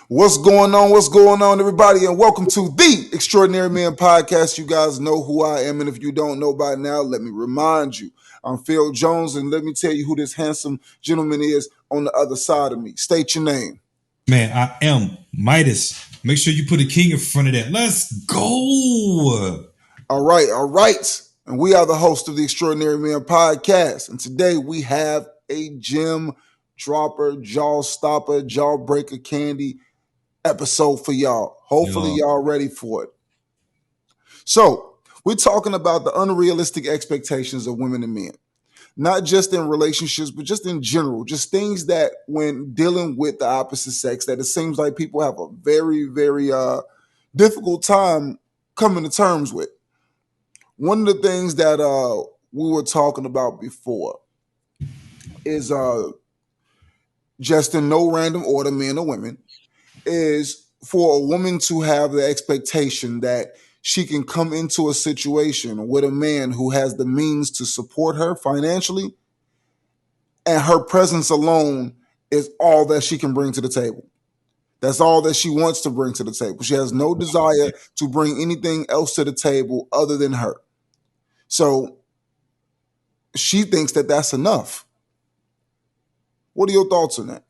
What's going on? What's going on, everybody? And welcome to the Extraordinary Man Podcast. You guys know who I am, and if you don't know by now, let me remind you. I'm Phil Jones, and let me tell you who this handsome gentleman is on the other side of me. State your name. Man, I am Midas. Make sure you put a king in front of that. Let's go. All right. And we are the host of the Extraordinary Man Podcast. And today we have a gem dropper, jaw stopper, jaw breaker candy episode for y'all. Hopefully, y'all ready for it. So, we're talking about the unrealistic expectations of women and men, not just in relationships, but just in general, just things that when dealing with the opposite sex, that it seems like people have a very, very difficult time coming to terms with. One of the things that we were talking about before is just in no random order, men or women, is for a woman to have the expectation that she can come into a situation with a man who has the means to support her financially, and her presence alone is all that she can bring to the table. That's all that she wants to bring to the table. She has no desire to bring anything else to the table other than her. So she thinks that that's enough. What are your thoughts on that?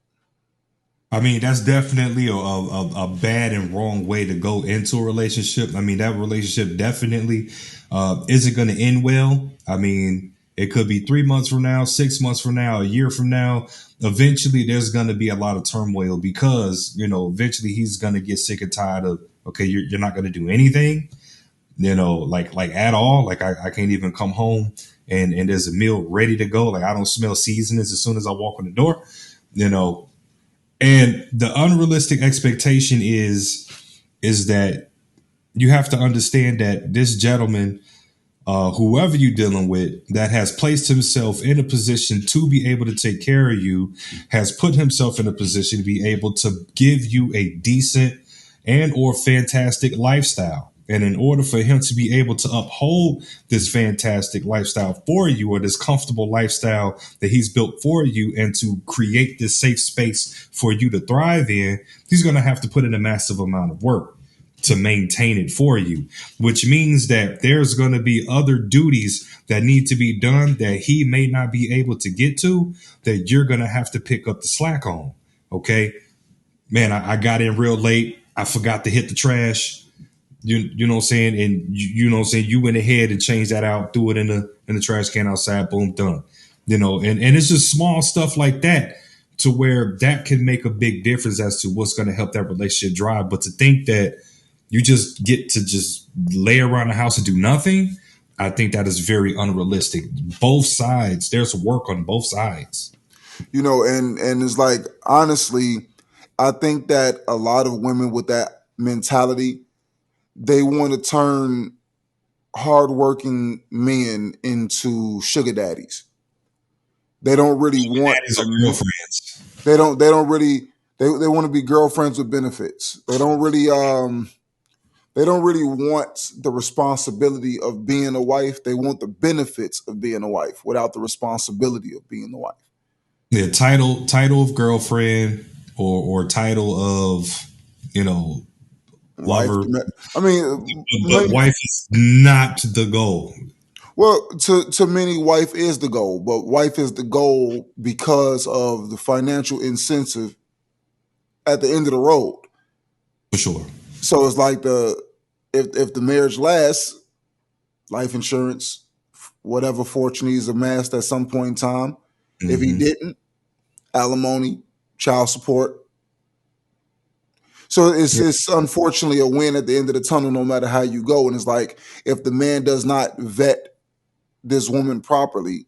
I mean, that's definitely a bad and wrong way to go into a relationship. I mean, that relationship definitely isn't going to end well. I mean, it could be 3 months from now, 6 months from now, a year from now. Eventually, there's going to be a lot of turmoil because, eventually he's going to get sick and tired of, okay, you're not going to do anything, like at all. Like I can't even come home and there's a meal ready to go. Like I don't smell seasonings as soon as I walk in the door, And the unrealistic expectation is that you have to understand that this gentleman, whoever you're dealing with, that has placed himself in a position to be able to take care of you, has put himself in a position to be able to give you a decent and or fantastic lifestyle. And in order for him to be able to uphold this fantastic lifestyle for you, or this comfortable lifestyle that he's built for you, and to create this safe space for you to thrive in, he's going to have to put in a massive amount of work to maintain it for you, which means that there's going to be other duties that need to be done that he may not be able to get to, that you're going to have to pick up the slack on. Okay, man, I got in real late. I forgot to hit the trash. You know what I'm saying? And you know what I'm saying? You went ahead and changed that out, threw it in the trash can outside, boom, done. And it's just small stuff like that to where that can make a big difference as to what's going to help that relationship drive. But to think that you just get to just lay around the house and do nothing, I think that is very unrealistic. Both sides, there's work on both sides. And it's like, honestly, I think that a lot of women with that mentality, they want to turn hardworking men into sugar daddies. They don't really want girlfriends. They don't really they want to be girlfriends with benefits. They don't really want the responsibility of being a wife. They want the benefits of being a wife without the responsibility of being a wife. Yeah, title of girlfriend or title of, lover. I mean, but wife is not the goal. Well, to many, wife is the goal, but wife is the goal because of the financial incentive at the end of the road. For sure. So it's like if the marriage lasts, life insurance, whatever fortune he's amassed at some point in time. Mm-hmm. If he didn't, alimony, child support. So it's unfortunately a win at the end of the tunnel, no matter how you go. And it's like, if the man does not vet this woman properly,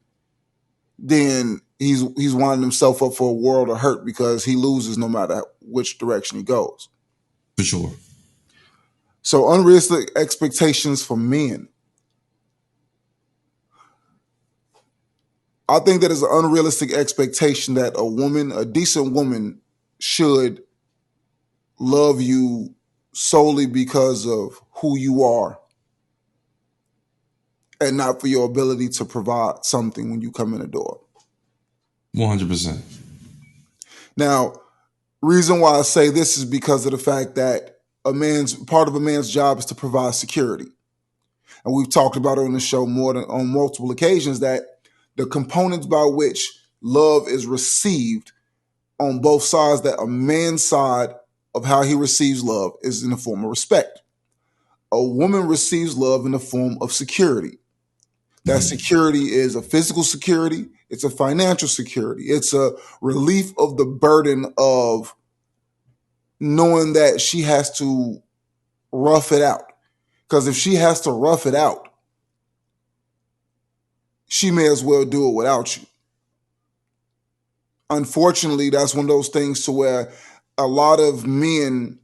then he's winding himself up for a world of hurt because he loses no matter which direction he goes. For sure. So unrealistic expectations for men. I think that is an unrealistic expectation that a decent woman, should love you solely because of who you are and not for your ability to provide something when you come in the door. 100%. Now, Reason why I say this is because of the fact that a man's part of a man's job is to provide security. And we've talked about it on the show more than on multiple occasions that the components by which love is received on both sides, that a man's side of how he receives love is in the form of respect. A woman receives love in the form of security. That security is a physical security, it's a financial security, it's a relief of the burden of knowing that she has to rough it out. Because if she has to rough it out, she may as well do it without you. Unfortunately, that's one of those things to where a lot of men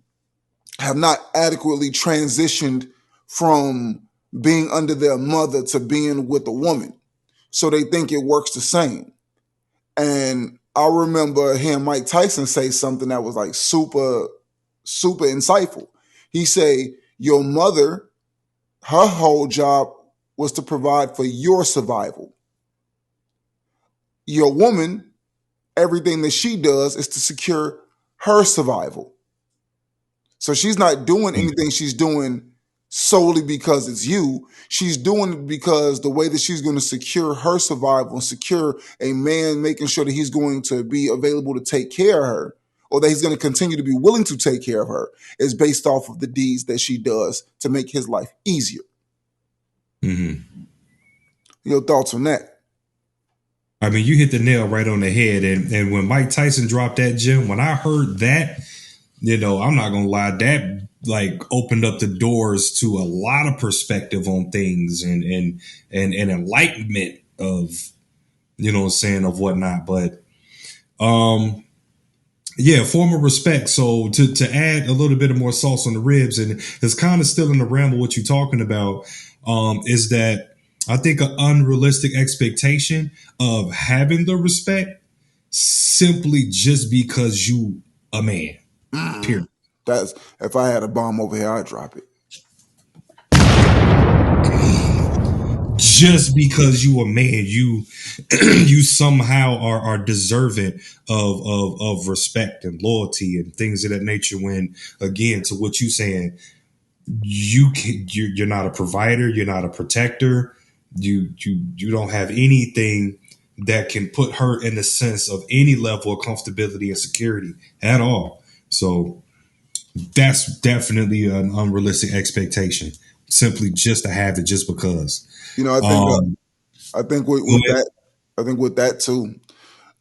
have not adequately transitioned from being under their mother to being with a woman. So they think it works the same. And I remember hearing Mike Tyson say something that was like super insightful. He say, your mother, her whole job was to provide for your survival. Your woman, everything that she does is to secure her survival. So she's not doing anything she's doing solely because it's you. She's doing it because the way that she's going to secure her survival and secure a man, making sure that he's going to be available to take care of her, or that he's going to continue to be willing to take care of her, is based off of the deeds that she does to make his life easier. Mm-hmm. Your thoughts on that? I mean, you hit the nail right on the head. And when Mike Tyson dropped that gem, when I heard that, I'm not gonna lie, that like opened up the doors to a lot of perspective on things and enlightenment of, of whatnot. But yeah, form of respect. So to add a little bit of more sauce on the ribs, and it's kind of still in the realm of what you're talking about, is that I think an unrealistic expectation of having the respect simply just because you a man. Period. That's if I had a bomb over here, I'd drop it. Just because you a man, you you somehow are deserving of respect and loyalty and things of that nature. When again, to what you saying, you're not a provider, you're not a protector, you don't have anything that can put her in the sense of any level of comfortability and security at all. So that's definitely an unrealistic expectation. Simply just to have it just because. You know, Um, I think with that, I think with that too,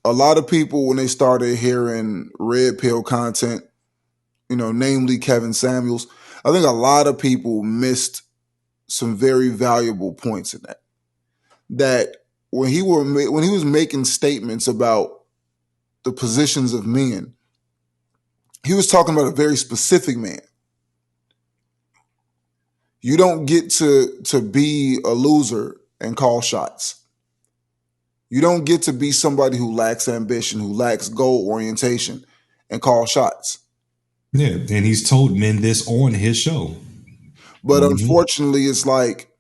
a lot of people when they started hearing red pill content, namely Kevin Samuels, I think a lot of people missed some very valuable points in that. That when he was making statements about the positions of men, he was talking about a very specific man. You don't get to be a loser and call shots. You don't get to be somebody who lacks ambition, who lacks goal orientation, and call shots. yeah, and he's told men this on his show. But Mm-hmm. unfortunately, it's like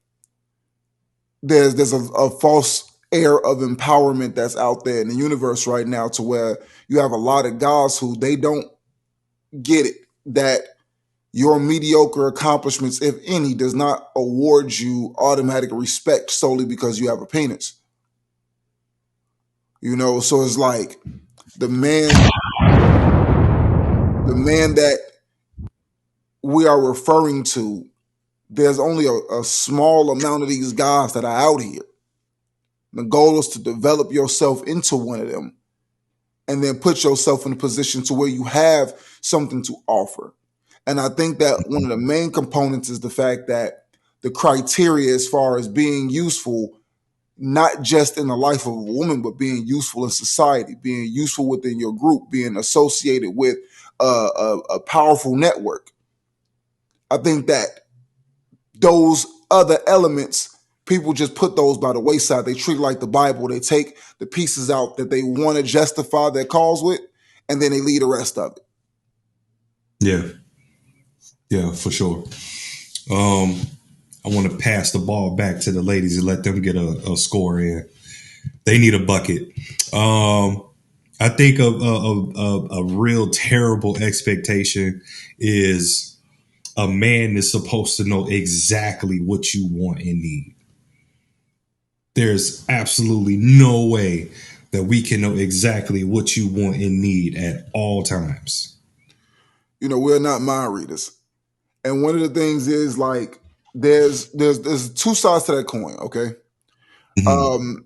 there's a false air of empowerment that's out there in the universe right now, to where you have a lot of guys who they don't get it that your mediocre accomplishments, if any, does not award you automatic respect solely because you have a penis. So it's like the man that we are referring to, there's only a small amount of these guys that are out here. The goal is to develop yourself into one of them and then put yourself in a position to where you have something to offer. And I think that one of the main components is the fact that the criteria as far as being useful, not just in the life of a woman, but being useful in society, being useful within your group, being associated with a powerful network. I think that those other elements, people just put those by the wayside. They treat it like the Bible. They take the pieces out that they want to justify their cause with, and then they leave the rest of it. Yeah, yeah, for sure. I want to pass the ball back to the ladies and let them get a score in. They need a bucket. I think a real terrible expectation is a man is supposed to know exactly what you want and need. There's absolutely no way that we can know exactly what you want and need at all times. We're not mind readers. And one of the things is like there's two sides to that coin, okay? Mhm. Um,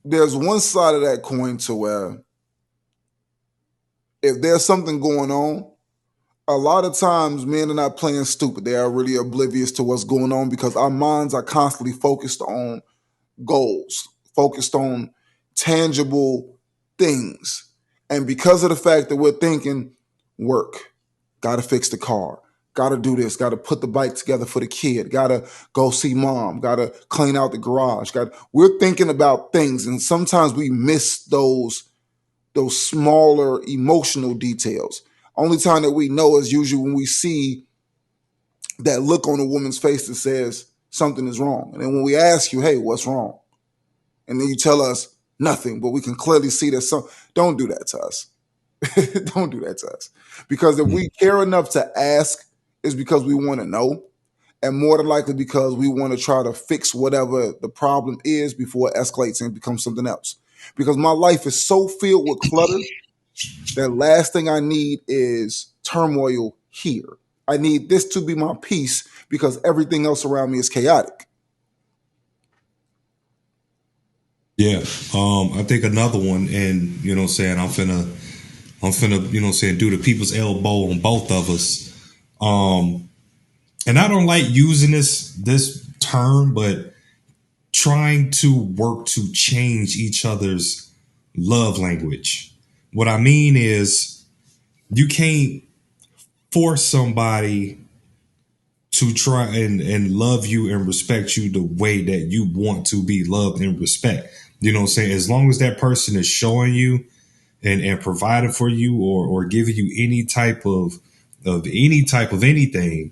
there's one side of that coin to where if there's something going on, a lot of times men are not playing stupid. They are really oblivious to what's going on because our minds are constantly focused on goals, focused on tangible things. And because of the fact that we're thinking work, got to fix the car, got to do this, got to put the bike together for the kid, got to go see mom, got to clean out the garage. We're thinking about things, and sometimes we miss those smaller emotional details. Only time that we know is usually when we see that look on a woman's face that says something is wrong. And then when we ask you, hey, what's wrong? And then you tell us nothing, but we can clearly see that some don't do that to us. Don't do that to us. Because if we care enough to ask, it's because we want to know. And more than likely because we want to try to fix whatever the problem is before it escalates and becomes something else. Because my life is so filled with clutter that last thing I need is turmoil here. I need this to be my peace because everything else around me is chaotic. Yeah. I think another one, and you know what I'm saying, I'm finna, you know what I'm saying, do the people's elbow on both of us. Um, and I don't like using this term, but trying to work to change each other's love language. What I mean is you can't force somebody to try and love you and respect you the way that you want to be loved and respect. You know what I'm saying? As long as that person is showing you and providing for you or giving you any type of anything,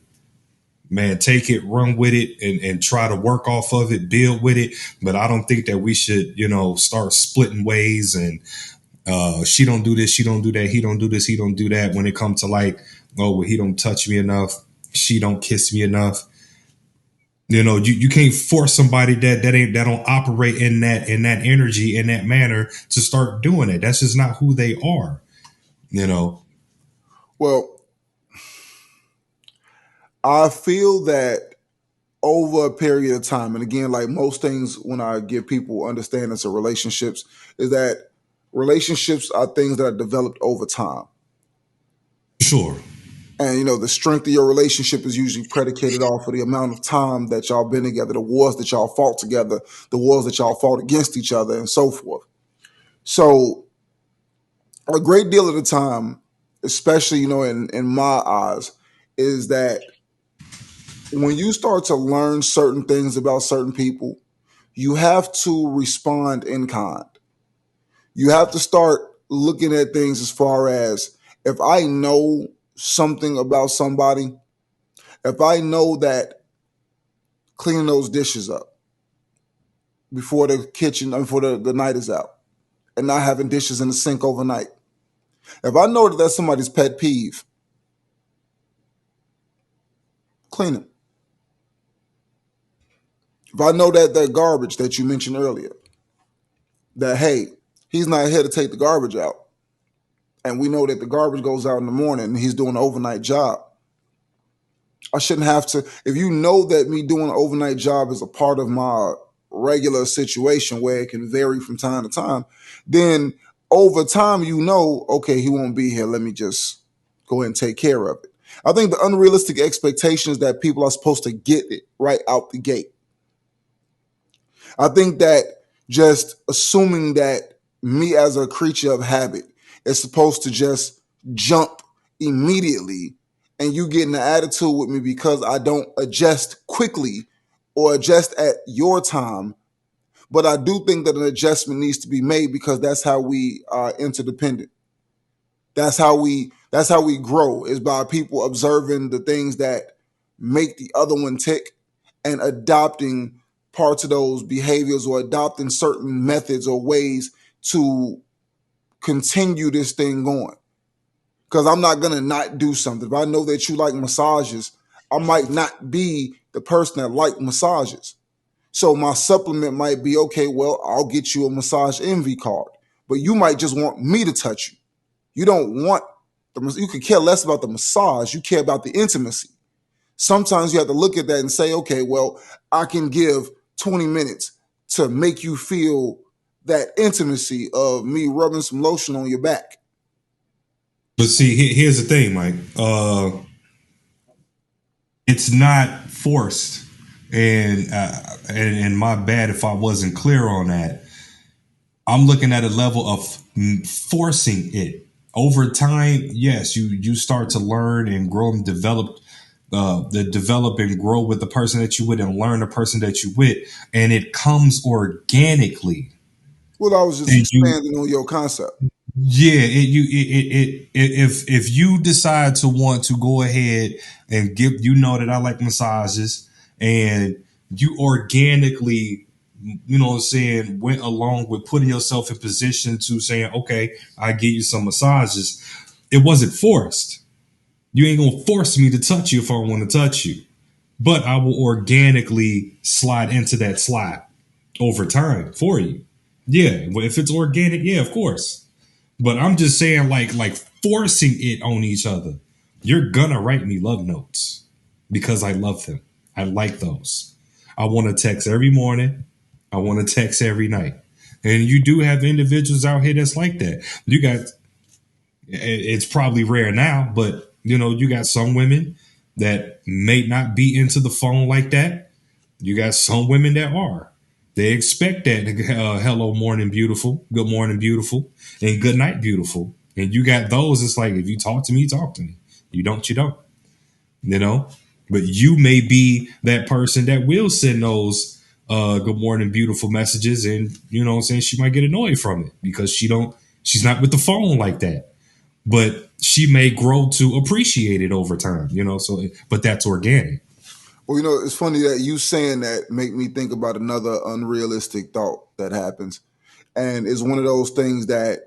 man, take it, run with it, and try to work off of it, build with it. But I don't think that we should, start splitting ways and she don't do this, she don't do that, he don't do this, he don't do that. When it comes to like, oh, well, he don't touch me enough, she don't kiss me enough. You can't force somebody that don't operate in that energy in that manner to start doing it. That's just not who they are. You know, Well, I feel that over a period of time, and again, like most things, when I give people understandings of relationships, is that relationships are things that are developed over time. sure, And the strength of your relationship is usually predicated off of the amount of time that y'all been together, the wars that y'all fought together, the wars that y'all fought against each other, and so forth. So a great deal of the time, especially in my eyes, is that when you start to learn certain things about certain people, you have to respond in kind. You have to start looking at things as far as if I know something about somebody, if I know that cleaning those dishes up before the kitchen, before the night is out, and not having dishes in the sink overnight, if I know that that's somebody's pet peeve, clean them. If I know that garbage that you mentioned earlier, that hey, he's not here to take the garbage out, and we know that the garbage goes out in the morning and he's doing an overnight job, I shouldn't have to. If you know that me doing an overnight job is a part of my regular situation where it can vary from time to time, then over time, okay, he won't be here. Let me just go ahead and take care of it. I think the unrealistic expectations that people are supposed to get it right out the gate. I think that just assuming that me as a creature of habit is supposed to just jump immediately and you get in the attitude with me because I don't adjust quickly or adjust at your time. But I do think that an adjustment needs to be made because that's how we are interdependent. That's how we grow is by people observing the things that make the other one tick and adopting parts of those behaviors or adopting certain methods or ways to continue this thing going. Because I'm not going to not do something. If I know that you like massages, I might not be the person that like massages. So my supplement might be, okay, well, I'll get you a massage envy card. But you might just want me to touch you. You don't want, you could care less about the massage. You care about the intimacy. Sometimes you have to look at that and say, okay, well, I can give 20 minutes to make you feel that intimacy of me rubbing some lotion on your back. But see, here's the thing, Mike. It's not forced, and my bad if I wasn't clear on that. I'm looking at a level of forcing it over time. Yes, you start to learn and grow and develop. Develop and grow with the person that you with and learn the person that you with, and it comes organically. Well, I was just And you, expanding on your concept. yeah, if you decide to want to go ahead and give, you know that I like massages, and you organically, you know what I'm saying, went along with putting yourself in position to saying, okay, I give you some massages. It wasn't forced. You ain't gonna force me to touch you if I want to touch you, but I will organically slide into that slide over time for you. Yeah, if it's organic, yeah, of course. But I'm just saying, like forcing it on each other. You're gonna write me love notes because I love them. I like those. I want to text every morning. I want to text every night. And you do have individuals out here that's like that. You got, it's probably rare now, but you know, you got some women that may not be into the phone like that. You got some women that are. They expect that hello, morning, beautiful, good morning, beautiful, and good night, beautiful. And you got those. It's like, if you talk to me, talk to me. You don't, you don't. You know. But you may be that person that will send those good morning, beautiful messages, and you know what I'm saying, she might get annoyed from it because she's not with the phone like that. But she may grow to appreciate it over time, you know. So, but that's organic. Well, you know, it's funny that you saying that make me think about another unrealistic thought that happens. And it's one of those things that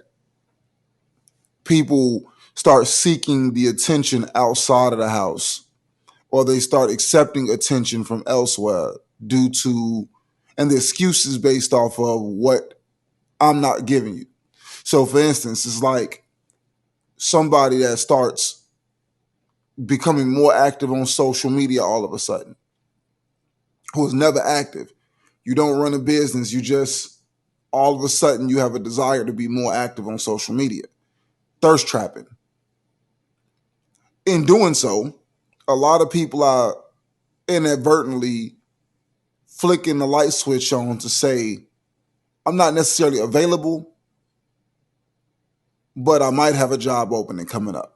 people start seeking the attention outside of the house, or they start accepting attention from elsewhere due to, and the excuses based off of what I'm not giving you. So, for instance, it's like somebody that starts becoming more active on social media all of a sudden, who was never active. You don't run a business, you just all of a sudden you have a desire to be more active on social media. Thirst trapping. In doing so, a lot of people are inadvertently flicking the light switch on to say, I'm not necessarily available, but I might have a job opening coming up.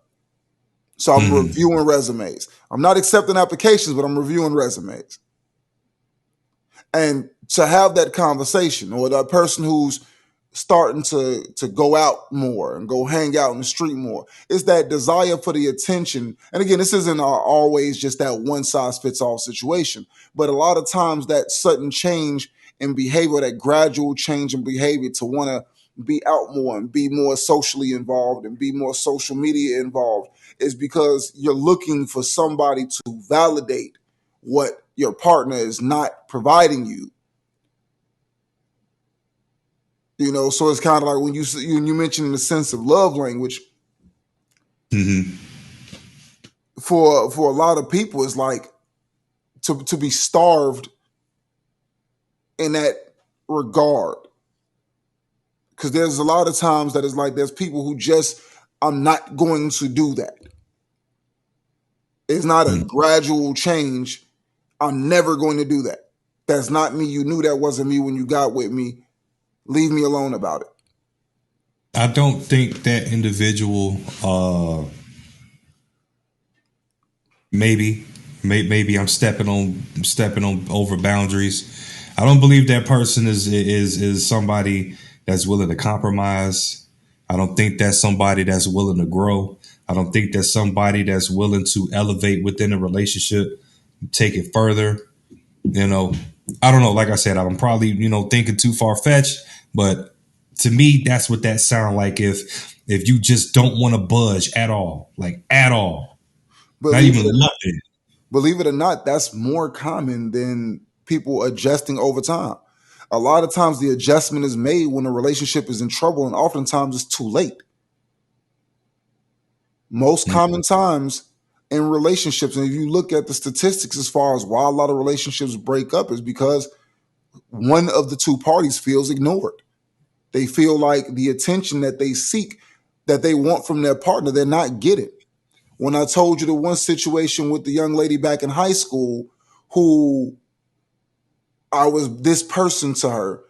So I'm Mm-hmm. reviewing resumes. I'm not accepting applications, but I'm reviewing resumes. And to have that conversation, or that person who's starting to go out more and go hang out in the street more, is that desire for the attention. And again, this isn't always just that one size fits all situation, but a lot of times that sudden change in behavior, that gradual change in behavior to want to be out more and be more socially involved and be more social media involved, is because you're looking for somebody to validate what your partner is not providing you. You know, so it's kind of like when you mentioned the sense of love language. Mm-hmm. For a lot of people, it's like to be starved in that regard. Because there's a lot of times that it's like there's people who just, I'm not going to do that. It's not a gradual change. I'm never going to do that. That's not me. You knew that wasn't me when you got with me. Leave me alone about it. I don't think that individual. Maybe, maybe I'm stepping on over boundaries. I don't believe that person is somebody that's willing to compromise. I don't think that's somebody that's willing to grow. I don't think that's somebody that's willing to elevate within a relationship, take it further. You know, I don't know. Like I said, I'm probably, you know, thinking too far fetched, but To me, that's what that sound like. If you just don't want to budge at all, like at all, not Believe even it, nothing. believe it or not, that's more common than people adjusting over time. A lot of times the adjustment is made when a relationship is in trouble, and oftentimes it's too late. Most common times in relationships, and if you look at the statistics as far as why a lot of relationships break up, is because one of the two parties feels ignored. They feel like the attention that they seek, that they want from their partner, they're not getting. When I told you the one situation with the young lady back in high school who I was this person to her,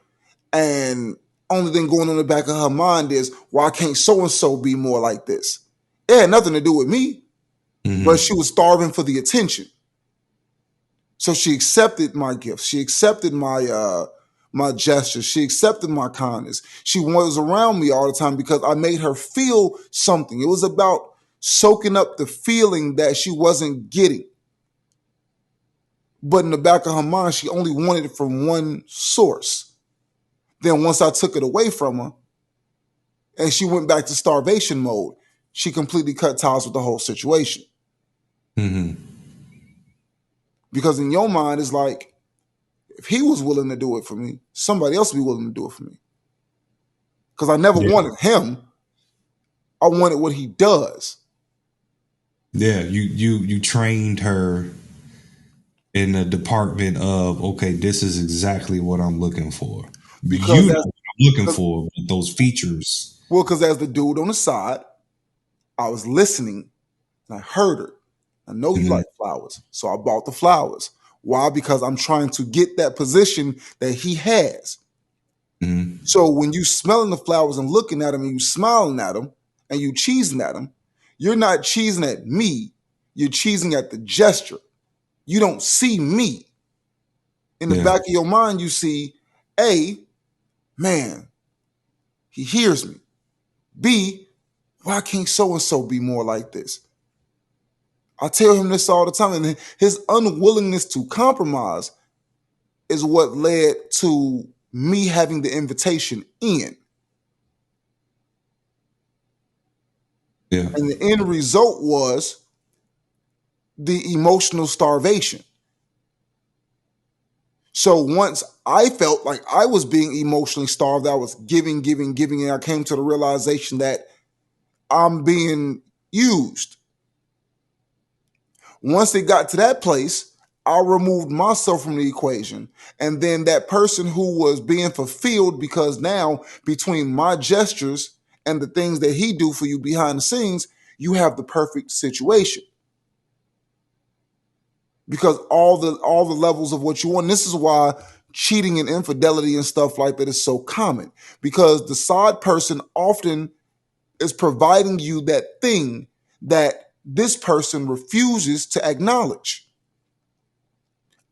and only thing going on in the back of her mind is, why can't so and so be more like this? It had nothing to do with me, but she Mm-hmm. was starving for the attention. So she accepted my gifts. She accepted my gestures. She accepted my kindness. She was around me all the time because I made her feel something. It was about soaking up the feeling that she wasn't getting. But in the back of her mind, she only wanted it from one source. Then once I took it away from her and she went back to starvation mode, she completely cut ties with the whole situation. Mm-hmm. Because in your mind, it's like, if he was willing to do it for me, somebody else would be willing to do it for me. Because I never Yeah. wanted him. I wanted what he does. Yeah. You trained her in the department of, okay, this is exactly what I'm looking for. Because You know as what I'm looking for with those features. well, because as the dude on the side, I was listening and I heard her. I know you Mm-hmm. like flowers, so I bought the flowers. Why? Because I'm trying to get that position that he has. Mm-hmm. So when you smelling the flowers and looking at them and you smiling at them and you cheesing at them, you're not cheesing at me. You're cheesing at the gesture. You don't see me. In the Yeah. back of your mind, you see, A, man, he hears me. B, why can't so and so be more like this? I tell him this all the time, and his unwillingness to compromise is what led to me having the invitation in. Yeah. And the end result was the emotional starvation. So once I felt like I was being emotionally starved, I was giving, giving, giving, and I came to the realization that I'm being used. Once it got to that place, I removed myself from the equation. And then that person who was being fulfilled, because now between my gestures and the things that he do for you behind the scenes, you have the perfect situation. Because all the levels of what you want. And this is why cheating and infidelity and stuff like that is so common. Because the side person often is providing you that thing that this person refuses to acknowledge.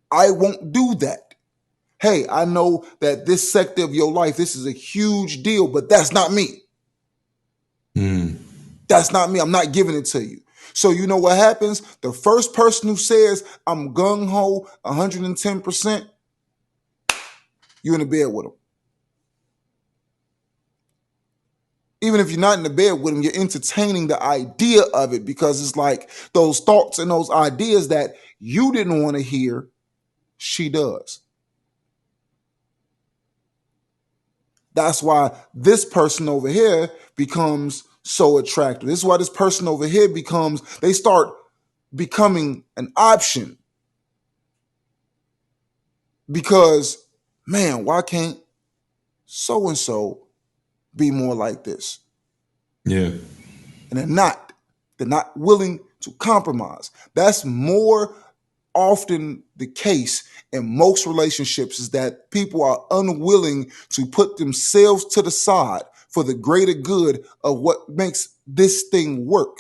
I won't do that. Hey, I know that this sector of your life, this is a huge deal, but that's not me. Mm. That's not me. I'm not giving it to you. So you know what happens? The first person who says I'm gung ho 110%, you're in the bed with them. Even if you're not in the bed with them, you're entertaining the idea of it because it's like those thoughts and those ideas that you didn't want to hear, she does. That's why this person over here becomes so attractive. This is why this person over here they start becoming an option because, man, why can't so and so be more like this? Yeah. And they're not. They're not willing to compromise. That's more often the case in most relationships is that people are unwilling to put themselves to the side for the greater good of what makes this thing work.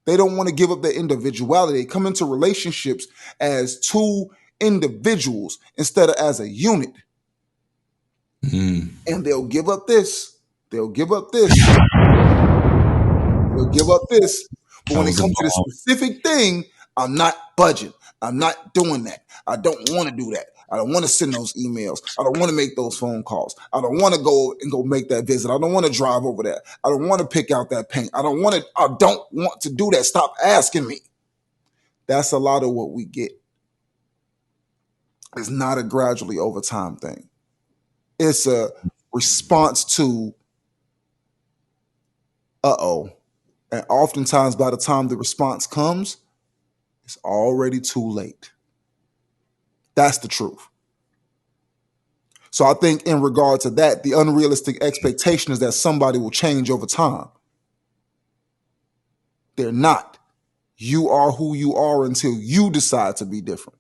They don't want to give up their individuality. They come into relationships as two individuals instead of as a unit. Mm. And they'll give up this. They'll give up this. They'll give up this. But I when it was comes to this about specific thing, I'm not budging. I'm not doing that. I don't want to do that. I don't want to send those emails. I don't want to make those phone calls. I don't want to go make that visit. I don't want to drive over there. I don't want to pick out that paint. I don't want to do that. Stop asking me. That's a lot of what we get. It's not a gradually over time thing. It's a response to, uh-oh. And oftentimes by the time the response comes, it's already too late. That's the truth. So I think in regard to that, the unrealistic expectation is that somebody will change over time. They're not. You are who you are until you decide to be different.